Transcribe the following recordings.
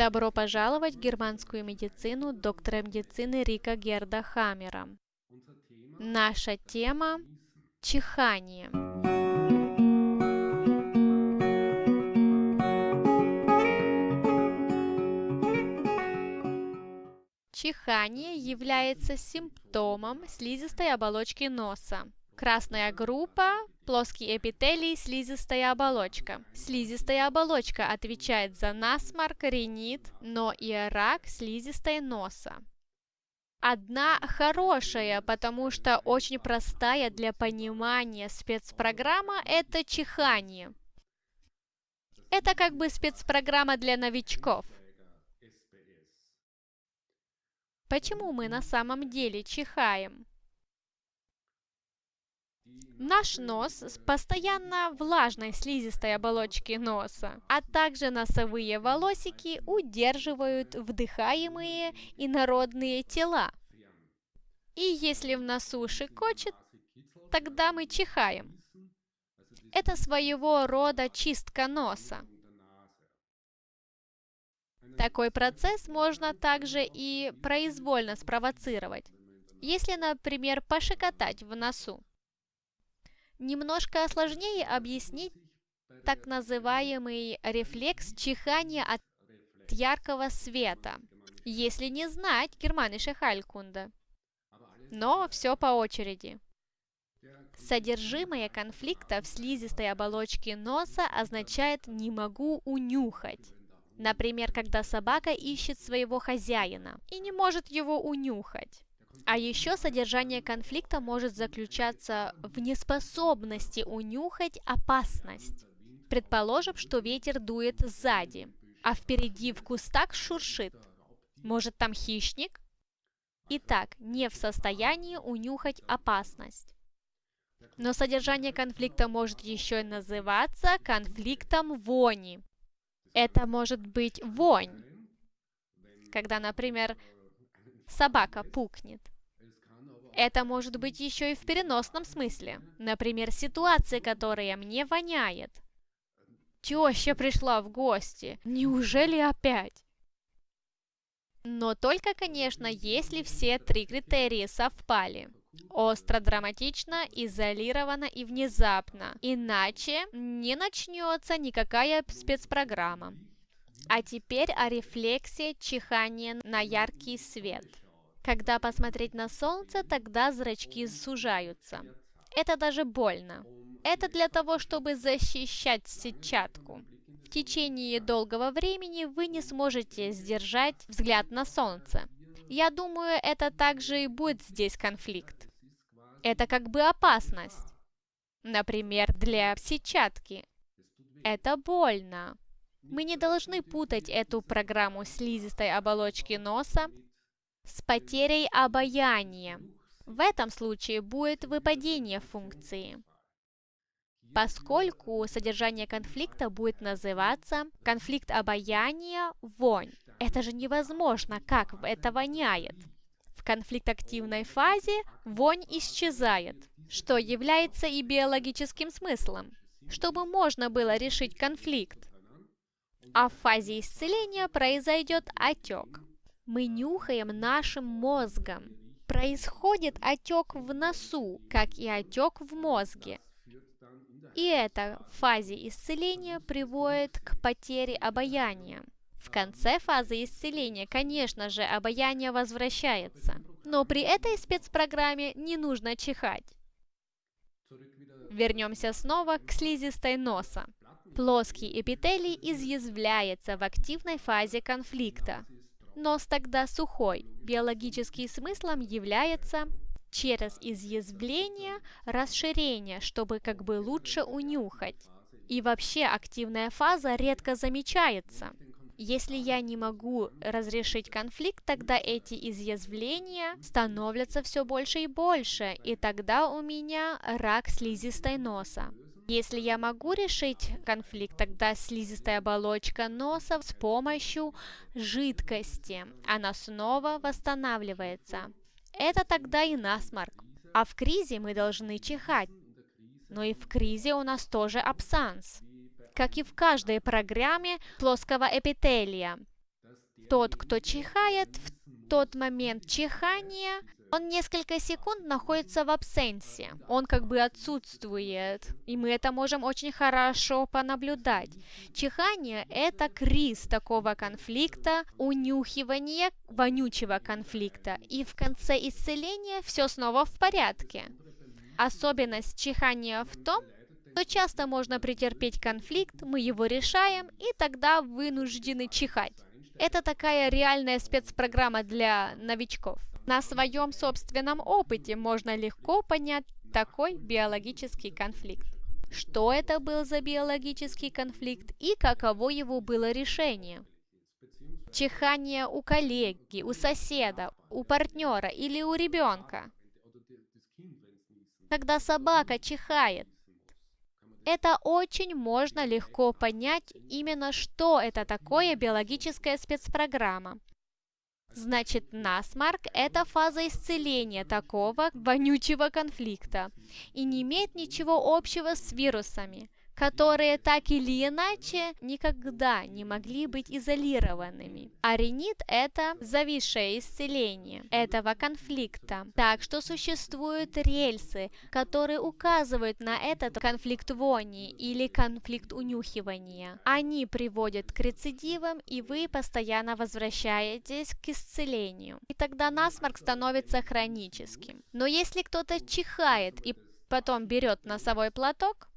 Добро пожаловать в германскую медицину доктора медицины Рика Герда Хаммера. Наша тема – чихание. Чихание является симптомом слизистой оболочки носа. Красная группа – плоский эпителий, слизистая оболочка. Слизистая оболочка отвечает за насморк, ринит, но и рак слизистой носа. Одна хорошая, потому что очень простая для понимания спецпрограмма – это чихание. Это как бы спецпрограмма для новичков. Почему мы на самом деле чихаем? Наш нос с постоянно влажной слизистой оболочки носа, а также носовые волосики удерживают вдыхаемые инородные тела. И если в носу щекочет, тогда мы чихаем. Это своего рода чистка носа. Такой процесс можно также и произвольно спровоцировать. Если, например, пощекотать в носу. Немножко сложнее объяснить так называемый рефлекс чихания от яркого света, если не знать гермаnische Heilkunde. Но все по очереди. Содержимое конфликта в слизистой оболочке носа означает «не могу унюхать». Например, когда собака ищет своего хозяина и не может его унюхать. А еще содержание конфликта может заключаться в неспособности унюхать опасность. Предположим, что ветер дует сзади, а впереди в кустах шуршит. Может, там хищник? Итак, не в состоянии унюхать опасность. Но содержание конфликта может еще и называться конфликтом вони. Это может быть вонь, когда, например, собака пукнет. Это может быть еще и в переносном смысле. Например, ситуация, которая мне воняет. Теща пришла в гости. Неужели опять? Но только, конечно, если все три критерия совпали. Остро, драматично, изолированно и внезапно. Иначе не начнется никакая спецпрограмма. А теперь о рефлексе чихания на яркий свет. Когда посмотреть на солнце, тогда зрачки сужаются. Это даже больно. Это для того, чтобы защищать сетчатку. В течение долгого времени вы не сможете сдержать взгляд на солнце. Я думаю, это также и будет здесь конфликт. Это как бы опасность. Например, для сетчатки. Это больно. Мы не должны путать эту программу слизистой оболочки носа с потерей обоняния. В этом случае будет выпадение функции, поскольку содержание конфликта будет называться конфликт обоняния вонь. Это же невозможно, как это воняет. В конфликт-активной фазе вонь исчезает, что является и биологическим смыслом, чтобы можно было решить конфликт. А в фазе исцеления произойдет отек. Мы нюхаем нашим мозгом. Происходит отек в носу, как и отек в мозге. И это в фазе исцеления приводит к потере обоняния. В конце фазы исцеления, конечно же, обоняние возвращается. Но при этой спецпрограмме не нужно чихать. Вернемся снова к слизистой носа. Плоский эпителий изъязвляется в активной фазе конфликта. Нос тогда сухой. Биологическим смыслом является через изъязвление расширение, чтобы как бы лучше унюхать. И вообще активная фаза редко замечается. Если я не могу разрешить конфликт, тогда эти изъязвления становятся все больше и больше, и тогда у меня рак слизистой носа. Если я могу решить конфликт, тогда слизистая оболочка носа с помощью жидкости, она снова восстанавливается. Это тогда и насморк. А в кризе мы должны чихать. Но и в кризе у нас тоже абсанс. Как и в каждой программе плоского эпителия. Тот, кто чихает, в тот момент чихания, он несколько секунд находится в абсенсе. Он как бы отсутствует. И мы это можем очень хорошо понаблюдать. Чихание — это криз такого конфликта, унюхивание вонючего конфликта. И в конце исцеления все снова в порядке. Особенность чихания в том, что часто можно претерпеть конфликт, мы его решаем, и тогда вынуждены чихать. Это такая реальная спецпрограмма для новичков. На своем собственном опыте можно легко понять такой биологический конфликт. Что это был за биологический конфликт и каково его было решение? Чихание у коллеги, у соседа, у партнера или у ребенка. Когда собака чихает, это очень можно легко понять именно, что это такое биологическая спецпрограмма. Значит, насморк – это фаза исцеления такого вонючего конфликта и не имеет ничего общего с вирусами, которые так или иначе никогда не могли быть изолированными. А ринит – это зависшее исцеление этого конфликта. Так что существуют рельсы, которые указывают на этот конфликт вони или конфликт унюхивания. Они приводят к рецидивам, и вы постоянно возвращаетесь к исцелению. И тогда насморк становится хроническим. Но если кто-то чихает и потом берет носовой платок,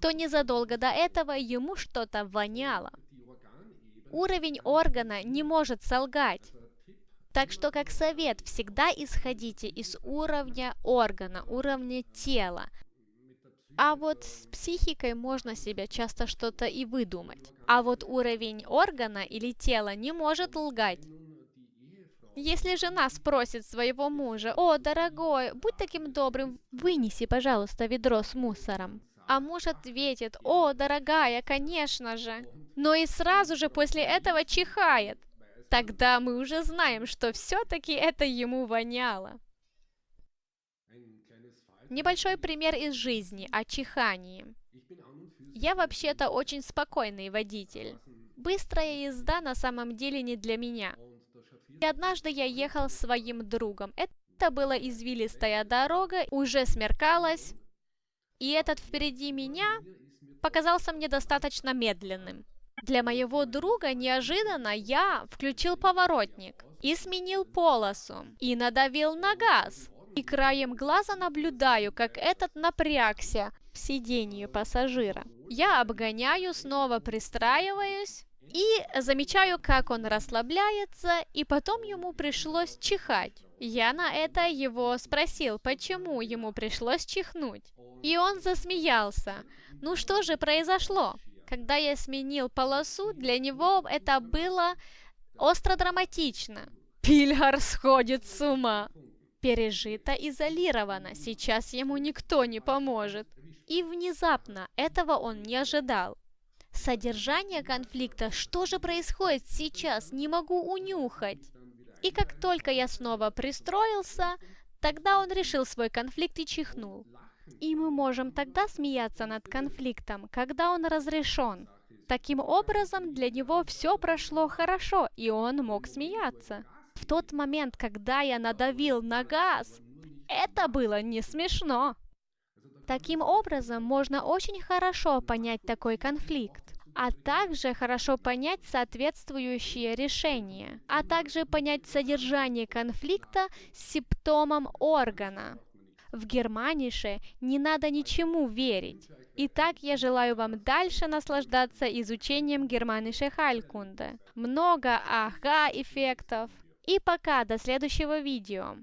то незадолго до этого ему что-то воняло. Уровень органа не может солгать. Так что, как совет, всегда исходите из уровня органа, уровня тела. А вот с психикой можно себе часто что-то и выдумать. А вот уровень органа или тела не может лгать. Если жена спросит своего мужа: «О, дорогой, будь таким добрым, вынеси, пожалуйста, ведро с мусором». А муж ответит: «О, дорогая, конечно же», но и сразу же после этого чихает. Тогда мы уже знаем, что все-таки это ему воняло. Небольшой пример из жизни о чихании. Я вообще-то очень спокойный водитель. Быстрая езда на самом деле не для меня. И однажды я ехал с своим другом. Это была извилистая дорога, уже смеркалось. И этот впереди меня показался мне достаточно медленным. Для моего друга неожиданно я включил поворотник и сменил полосу, и надавил на газ. И краем глаза наблюдаю, как этот напрягся в сиденье пассажира. Я обгоняю, снова пристраиваюсь и замечаю, как он расслабляется, и потом ему пришлось чихать. Я на это его спросил, почему ему пришлось чихнуть. И он засмеялся. Ну что же произошло? Когда я сменил полосу, для него это было остро драматично. Пильгар сходит с ума. Пережито изолировано, сейчас ему никто не поможет. И внезапно этого он не ожидал. Содержание конфликта: что же происходит сейчас? Не могу унюхать. И как только я снова пристроился, тогда он решил свой конфликт и чихнул. И мы можем тогда смеяться над конфликтом, когда он разрешен. Таким образом, для него все прошло хорошо, и он мог смеяться. В тот момент, когда я надавил на газ, это было не смешно. Таким образом, можно очень хорошо понять такой конфликт, а также хорошо понять соответствующие решения, а также понять содержание конфликта с симптомом органа. В Германише не надо ничему верить. Итак, я желаю вам дальше наслаждаться изучением Германише Heilkunde. Много ага-эффектов. И пока, до следующего видео.